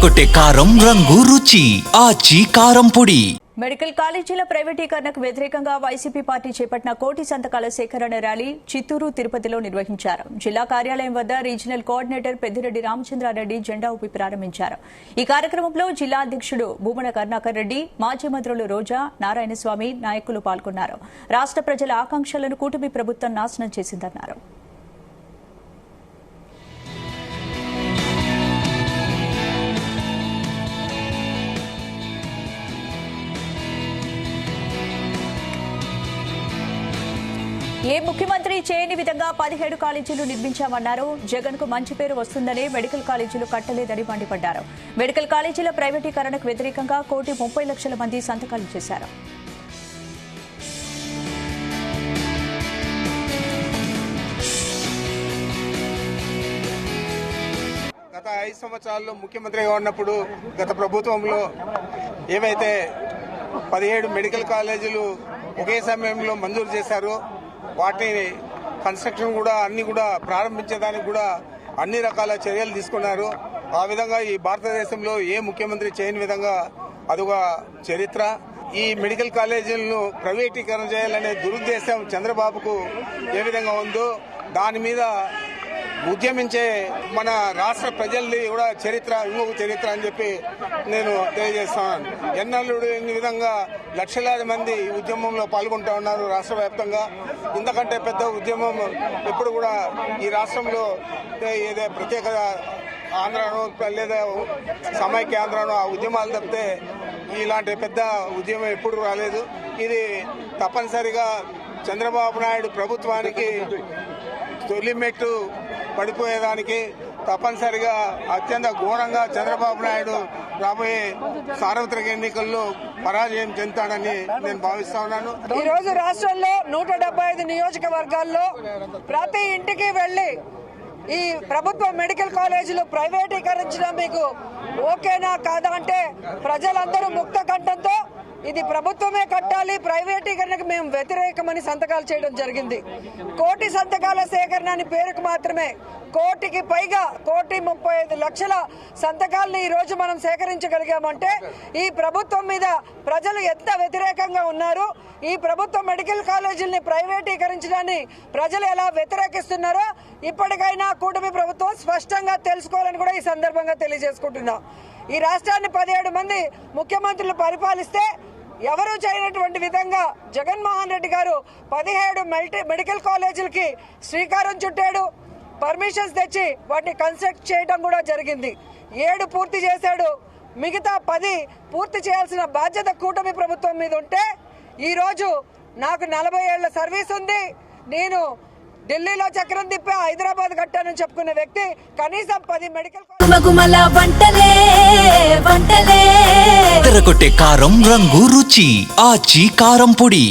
అదరగొట్టే కారం రంగు రుచి ఆచి కారం పొడి. మెడికల్ కాలేజీల ప్రైవేటీకరణకు వ్యతిరేకంగా వైసీపీ పార్టీ చేపట్టిన కోటి సంతకాల సేకరణ ర్యాలీ చిత్తూరు, తిరుపతిలో నిర్వహించారు. జిల్లా కార్యాలయం వద్ద రీజనల్ కోఆర్డినేటర్ పెద్దిరెడ్డి రామచంద్రారెడ్డి జెండా ఊపి ప్రారంభించారు. ఈ కార్యక్రమంలో జిల్లా అధ్యక్షుడు భూమన కరుణాకర్ రెడ్డి, మాజీ మంత్రులు రోజా, నారాయణస్వామి నాయకులు పాల్గొన్నారు. రాష్ట్ర ప్రజల ఆకాంక్షలను కూటమి ప్రభుత్వం నాశనం చేసిందన్నారు. ఏ ముఖ్యమంత్రి చేయని విధంగా 17 కాలేజీలు నిర్మించామన్నారు. జగన్ కు మంచి పేరు వస్తుందనే మెడికల్ కాలేజీలు కట్టలేదని మండిపడ్డారు. మెడికల్ కాలేజీల ప్రైవేటీకరణకు వ్యతిరేకంగా 1,30,00,000 మంది సంతకాలు చేశారు. గత 5 సంవత్సరాల్లో ముఖ్యమంత్రిగా ఉన్నప్పుడు గత ప్రభుత్వంలో ఏవైతే 17 మెడికల్ కాలేజీలు ఒకే సమయంలో మంజూరు చేశారో వాటిని కన్స్ట్రక్షన్ కూడా అన్ని కూడా ప్రారంభించేదానికి కూడా అన్ని రకాల చర్యలు తీసుకున్నారు. ఆ విధంగా ఈ భారతదేశంలో ఏ ముఖ్యమంత్రి చేయని విధంగా అదొక చరిత్ర. ఈ మెడికల్ కాలేజీలను ప్రైవేటీకరణ చేయాలనే దురుద్దేశం చంద్రబాబుకు ఏ విధంగా ఉందో దాని మీద ఉద్యమించే మన రాష్ట్ర ప్రజల్ని కూడా చరిత్ర ఇంకొక చరిత్ర అని చెప్పి నేను తెలియజేస్తున్నాను. ఎన్నెల్లుడు ఈ విధంగా లక్షలాది మంది ఈ ఉద్యమంలో పాల్గొంటూ ఉన్నారు రాష్ట్ర వ్యాప్తంగా. ఇంతకంటే పెద్ద ఉద్యమం ఎప్పుడు కూడా ఈ రాష్ట్రంలో ఏదో ప్రత్యేక ఆంధ్రాను లేదా సమైక్య ఆంధ్రాను ఆ ఉద్యమాలు తప్పితే ఇలాంటి పెద్ద ఉద్యమం ఎప్పుడు రాలేదు. ఇది తప్పనిసరిగా చంద్రబాబు నాయుడు ప్రభుత్వానికి తొలిమెట్టు పడిపోయేదానికి తప్పనిసరిగా అత్యంత ఘోరంగా చంద్రబాబు నాయుడు రాబోయే సార్వత్రిక ఎన్నికల్లో పరాజయం చెందుతాడని నేను భావిస్తా ఉన్నాను. ఈ రోజు రాష్ట్రంలో 175 నియోజకవర్గాల్లో ప్రతి ఇంటికి వెళ్లి ఈ ప్రభుత్వ మెడికల్ కాలేజీలు ప్రైవేటీకరించడం మీకు ఓకేనా కాదా అంటే ప్రజలందరూ ముక్త కంఠంతో ఇది ప్రభుత్వమే కట్టాలి, ప్రైవేటీకరణకు మేము వ్యతిరేకమని సంతకాలు చేయడం జరిగింది. 1,00,000 సంతకాల సేకరణ అని పేరుకు మాత్రమే 1,00,000కి పైగా 1,35,00,000 సంతకాలను ఈ రోజు మనం సేకరించగలిగామంటే ఈ ప్రభుత్వం మీద ప్రజలు ఎంత వ్యతిరేకంగా ఉన్నారు, ఈ ప్రభుత్వ మెడికల్ కాలేజీలని ప్రైవేటీకరించడాన్ని ప్రజలు ఎలా వ్యతిరేకిస్తున్నారో ఇప్పటికైనా కూటమి ప్రభుత్వం స్పష్టంగా తెలుసుకోవాలని కూడా ఈ సందర్భంగా తెలియజేసుకుంటున్నాం. ఈ రాష్ట్రాన్ని 17 మంది ముఖ్యమంత్రులు పరిపాలిస్తే ఎవరూ చేయనటువంటి విధంగా జగన్మోహన్ రెడ్డి గారు 17 మెడికల్ కాలేజీలకి శ్రీకారం చుట్టాడు. పర్మిషన్స్ తెచ్చి వాటిని కన్స్ట్రక్ట్ చేయడం కూడా జరిగింది. 7 పూర్తి చేశాడు. మిగతా 10 పూర్తి చేయాల్సిన బాధ్యత కూటమి ప్రభుత్వం మీద ఉంటే ఈ రోజు నాకు 40 ఏళ్ల సర్వీస్ ఉంది, నేను ఢిల్లీలో చక్రం తిప్పి హైదరాబాద్ కట్టానని చెప్పుకున్న వ్యక్తి కనీసం 10 మెడికల్ అదరగొట్టే కారం రంగు రుచి ఆచి కారం పొడి.